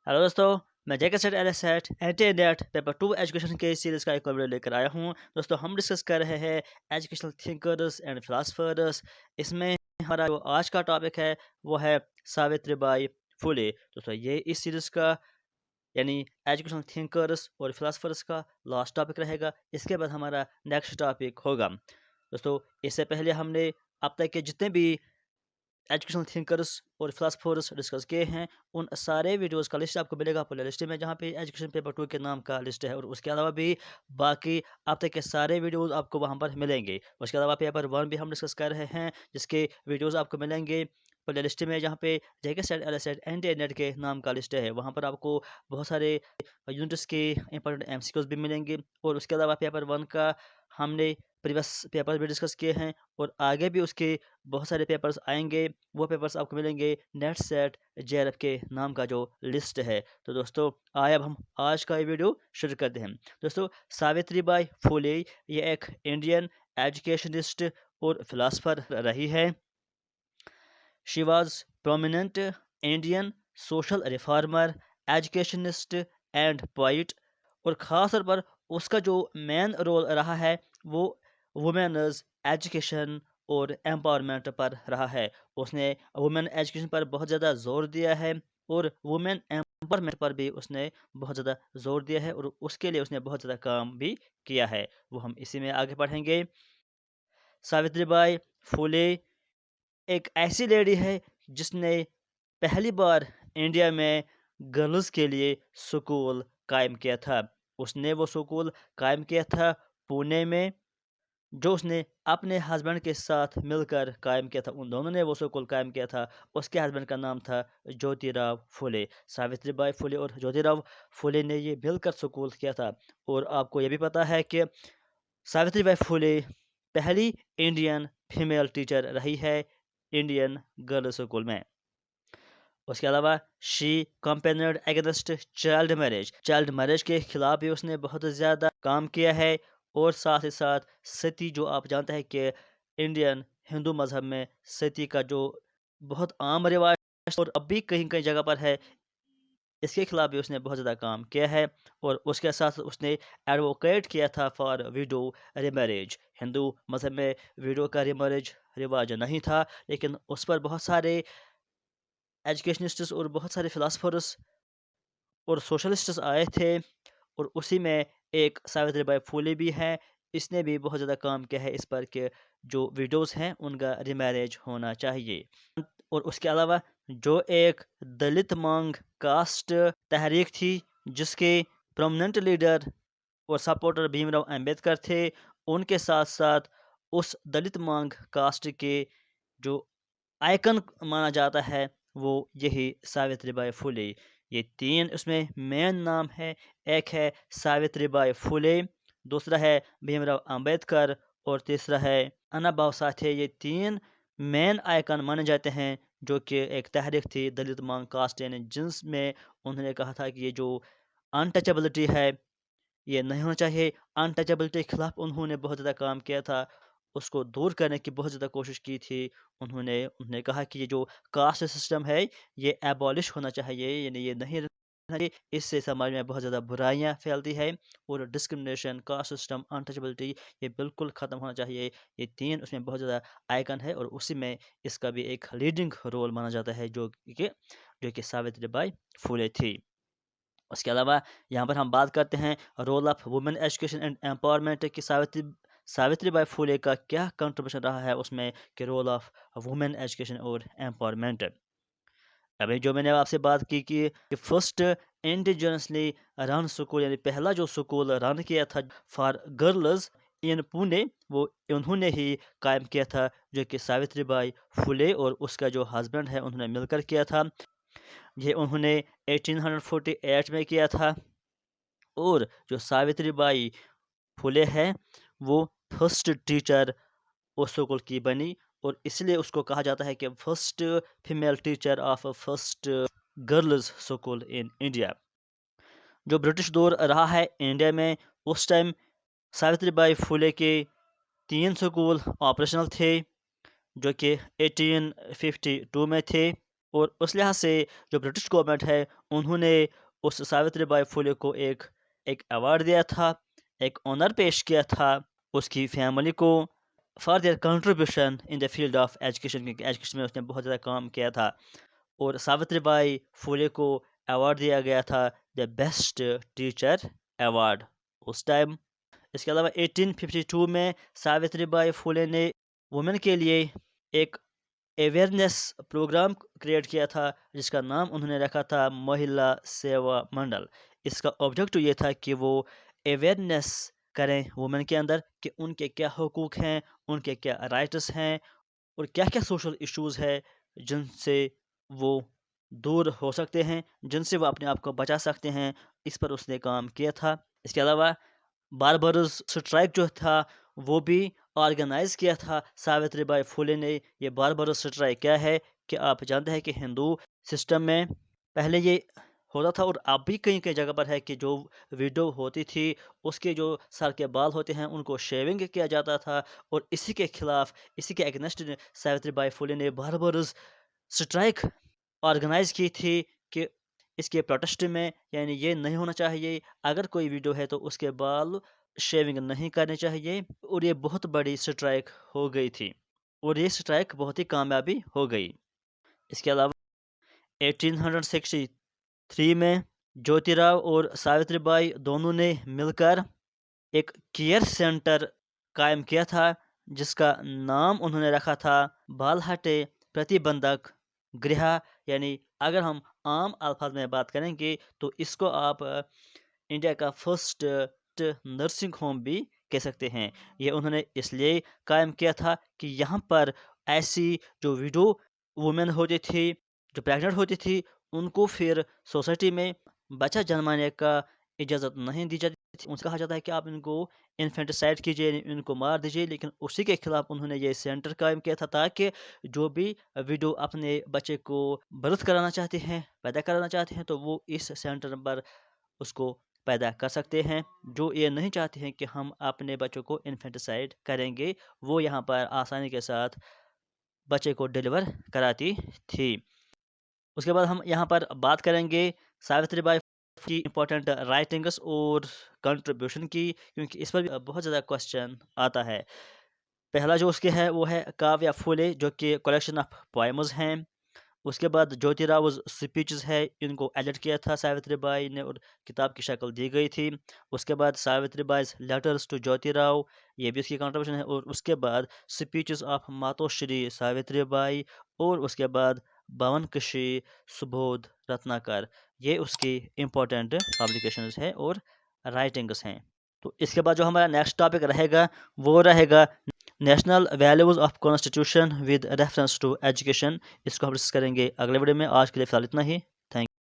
Hello दोस्तों, मैं जय set L set anti net paper 2 education के सीरीज़ का एक और वीडियो लेकर आया हूं। दोस्तों, हम डिस्कस कर रहे हैं एजुकेशनल थिंकर्स एंड फिलोसफर्स। इसमें हमारा जो आज का टॉपिक है वो है सावित्रीबाई फुले। दोस्तों, ये इस सीरीज़ का यानी एजुकेशनल थिंकर्स और फिलोसफर्स का लास्ट टॉपिक रहेगा। इसके बाद हमारा नेक्स्ट टॉपिक होगा। दोस्तों, इससे पहले हमने अब तक के जितने भी एजुकेशनल थिंकर्स और फिलोसफर्स डिस्कस किए हैं, उन सारे वीडियोस का लिस्ट आपको मिलेगा प्ले लिस्ट में, जहाँ पे एजुकेशन पेपर 2 के नाम का लिस्ट है। और उसके अलावा भी बाकी अब तक के सारे वीडियोस आपको वहाँ पर मिलेंगे। उसके अलावा पेपर 1 भी हम डिस्कस कर रहे हैं, जिसके वीडियोस आपको मिलेंगे प्ले लिस्ट में, जहाँ पे JK SET L SET and NET के नाम का लिस्ट है। वहाँ पर आपको बहुत सारे यूनिट्स के इंपॉर्टेंट एमसीक्यूज भी मिलेंगे। और उसके अलावा पेपर 1 का हमने प्रीवियस पेपर भी डिस्कस किए हैं, और आगे भी उसके बहुत सारे पेपर्स आएंगे। वो पेपर्स आपको मिलेंगे नेट सेट जेआरएफ के नाम का जो लिस्ट है। तो दोस्तों, आए अब हम आज का ये वीडियो शुरू करते हैं। दोस्तों, सावित्रीबाई फुले ये एक इंडियन एजुकेशनिस्ट और फिलासफर रही है। She was prominent Indian social reformer, educationist and poet. और ख़ास तौर पर उसका जो मेन रोल रहा है वो वुमेन्स एजुकेशन और एम्पावरमेंट पर रहा है। उसने वुमेन एजुकेशन पर बहुत ज़्यादा ज़ोर दिया है, और वुमेन एम्पावरमेंट पर भी उसने बहुत ज़्यादा ज़ोर दिया है, और उसके लिए उसने बहुत ज़्यादा काम भी किया है। वो हम इसी में आगे पढ़ेंगे। सावित्रीबाई फुले एक ऐसी लेडी है जिसने पहली बार इंडिया में गर्ल्स के लिए स्कूल कायम किया था। उसने वो स्कूल कायम किया था पुणे में, जो उसने अपने हस्बैंड के साथ मिलकर कायम किया था। उन दोनों ने वो स्कूल कायम किया था। उसके हस्बैंड का नाम था ज्योतिराव फुले। सावित्रीबाई फुले और ज्योतिराव फुले ने ये मिलकर स्कूल किया था। और आपको ये भी पता है कि सावित्रीबाई फुले पहली इंडियन फीमेल टीचर रही है इंडियन गर्ल्स स्कूल में। उसके अलावा शी कंपेनियड अगेंस्ट चाइल्ड मैरिज के खिलाफ भी उसने बहुत ज़्यादा काम किया है। और साथ ही साथ सती, जो आप जानते हैं कि इंडियन हिंदू मज़हब में सती का जो बहुत आम रिवाज और अब भी कहीं कहीं जगह पर है, इसके खिलाफ भी उसने बहुत ज़्यादा काम किया है। और उसके साथ उसने एडवोकेट किया था फॉर विडो रिमैरेज। हिंदू मज़हब में विडो का रिमैरेज रिवाज नहीं था, लेकिन उस पर बहुत सारे एजुकेशनिस्ट्स और बहुत सारे फिलासफर्स और सोशलिस्ट्स आए थे। और उसी में एक सावित्रीबाई फुले भी हैं। इसने भी बहुत ज़्यादा काम किया है इस पर कि जो विडोज़ हैं उनका रिमैरेज होना चाहिए। और उसके अलावा जो एक दलित मांग कास्ट तहरीक थी, जिसके प्रोमिनेंट लीडर और सपोर्टर भीमराव अंबेडकर थे, उनके साथ साथ उस दलित मांग कास्ट के जो आइकन माना जाता है वो यही सावित्रीबाई फुले। ये तीन उसमें मेन नाम है। एक है सावित्रीबाई फुले, दूसरा है भीमराव अंबेडकर, और तीसरा है अन्ना भाऊ साठे। ये तीन मेन आइकन माने जाते हैं, जो कि एक तहरीक थी दलित मांग कास्ट, यानी जिसमें उन्होंने कहा था कि ये जो अनटचेबिलिटी है ये नहीं होना चाहिए। अनटचेबिलिटी के खिलाफ उन्होंने बहुत ज़्यादा काम किया था, उसको दूर करने की बहुत ज़्यादा कोशिश की थी। उन्होंने उन्होंने कहा कि ये जो कास्ट सिस्टम है ये एबॉलिश होना चाहिए, यानी ये नहीं रहना चाहिए। इससे समाज में बहुत ज़्यादा बुराइयां फैलती है, और डिस्क्रिमिनेशन, कास्ट सिस्टम, अनटचेबिलिटी ये बिल्कुल ख़त्म होना चाहिए। ये तीन उसमें बहुत ज़्यादा आइकन है, और उसी में इसका भी एक लीडिंग रोल माना जाता है, जो कि सावित्रीबाई फुले थी। उसके अलावा यहाँ पर हम बात करते हैं role of women education and empowerment की। सावित्रीबाई फुले का क्या कंट्रीब्यूशन रहा है उसमें, कि रोल ऑफ वुमेन एजुकेशन और एम्पावरमेंट। अभी जो मैंने आपसे बात की कि फर्स्ट इंडिजिनसली रन स्कूल, यानी पहला जो स्कूल रन किया था फॉर गर्ल्स इन पुणे, वो उन्होंने ही कायम किया था, जो कि सावित्रीबाई फुले और उसका जो हस्बैंड है उन्होंने मिलकर किया था। ये उन्होंने 1848 में किया था। और जो सावित्रीबाई फुले है वो फर्स्ट टीचर उस स्कूल की बनी, और इसलिए उसको कहा जाता है कि first female teacher of first girls school in India. जो ब्रिटिश दौर रहा है इंडिया में, उस टाइम सावित्रीबाई फुले के 3 स्कूल ऑपरेशनल थे, जो कि 1852 में थे। اور اس لحاظ سے جو برٹش گورنمنٹ ہے انہوں نے اس ساوتری بائی پھولے کو ایک ایوارڈ دیا تھا، ایک آنر پیش کیا تھا اس کی فیملی کو for their contribution in the field of education, کیونکہ ایجوکیشن میں اس نے بہت زیادہ کام کیا تھا، اور ساوتری بائی پھولے کو ایوارڈ دیا گیا تھا دا بیسٹ ٹیچر ایوارڈ اس ٹائم۔ اس کے علاوہ 1852 میں ساوتری بائی پھولے نے وومن کے لیے ایک اویئرنیس پروگرام کریٹ کیا تھا جس کا نام انہوں نے رکھا تھا مہیلا سیوا منڈل۔ اس کا آبجیکٹو یہ تھا کہ وہ اویئرنیس کریں وومن کے اندر کہ ان کے کیا حقوق ہیں، ان کے کیا رائٹس ہیں، اور کیا کیا سوشل ایشوز ہے جن سے وہ دور ہو سکتے ہیں، جن سے وہ اپنے آپ کو بچا سکتے ہیں۔ اس پر اس نے کام کیا تھا۔ اس کے علاوہ باربرز سٹرائک جو تھا وہ بھی آرگنائز کیا تھا ساوتری بائی پھولے نے۔ یہ باربرز سٹرائک کیا ہے کہ آپ جانتے ہیں کہ ہندو سسٹم میں پہلے یہ ہوتا تھا، اور اب بھی کئی کئی جگہ پر ہے کہ جو ویڈو ہوتی تھی اس کے جو سر کے بال ہوتے ہیں ان کو شیونگ کیا جاتا تھا، اور اسی کے خلاف، اسی کے اگینسٹ ساوتری بائی پھولے نے باربرز سٹرائک آرگنائز کی تھی کہ اس کے پروٹیسٹ میں یعنی یہ نہیں ہونا چاہیے، اگر کوئی ویڈیو ہے تو اس کے بال شیونگ نہیں کرنے چاہیے، اور یہ بہت بڑی سٹرائک ہو گئی تھی، اور یہ سٹرائک بہت ہی کامیابی ہو گئی۔ اس کے علاوہ 1863 میں جیوتی راؤ اور ساوتری بائی دونوں نے مل کر ایک کیئر سینٹر قائم کیا تھا جس کا نام انہوں نے رکھا تھا بالہٹے پرتی بندھک گرہا، یعنی اگر ہم عام الفاظ میں بات کریں گے تو اس کو آپ انڈیا کا فرسٹ نرسنگ ہوم بھی کہہ سکتے ہیں۔ یہ انہوں نے اس لیے قائم کیا تھا کہ یہاں پر ایسی جو ویڈو وومن ہوتی تھی، جو پریگننٹ ہوتی تھی، ان کو پھر سوسائٹی میں بچہ جنمانے کا اجازت نہیں دی جاتی تھی۔ ان سے کہا جاتا ہے کہ آپ ان کو انفینٹیسائڈ کیجیے، ان کو مار دیجیے، لیکن اسی کے خلاف انہوں نے یہ سینٹر قائم کیا تھا تاکہ جو بھی ویڈو اپنے بچے کو برتھ کرانا چاہتے ہیں، پیدا کرانا چاہتے ہیں، تو وہ اس سینٹر پر اس کو پیدا کر سکتے ہیں۔ جو یہ نہیں چاہتے ہیں کہ ہم اپنے بچوں کو انفینٹیسائڈ کریں گے، وہ یہاں پر آسانی کے ساتھ بچے کو ڈیلیور کراتی تھی۔ اس کے بعد ہم یہاں پر بات کریں گے ساوتری بائی کی امپورٹنٹ رائٹنگس اور کنٹریبیوشن کی، کیونکہ اس پر بھی بہت زیادہ کوسچن آتا ہے۔ پہلا جو اس کے ہے وہ ہے کاویہ پھولے، جو کہ کلیکشن آف پوائمز ہیں۔ اس کے بعد جیوتی راؤز سپیچز ہے، ان کو ایڈٹ کیا تھا ساوتری بائی نے اور کتاب کی شکل دی گئی تھی۔ اس کے بعد ساوتری بائیز لیٹرز ٹو جیوتی راؤ، یہ بھی اس کی کنٹریبیوشن ہے۔ اور اس کے بعد سپیچز آف ماتو شری ساوتری بائی، اور اس کے بعد بھون کشی سبودھ رتناکر، یہ اس کی امپورٹنٹ پبلیکیشنز ہیں اور رائٹنگز ہیں۔ تو اس کے بعد جو ہمارا نیکسٹ ٹاپک رہے گا وہ رہے گا national values of constitution with reference to education. اس کو ہم ڈسکس کریں گے اگلے ویڈیو میں۔ آج کے لیے فی الحال اتنا ہی۔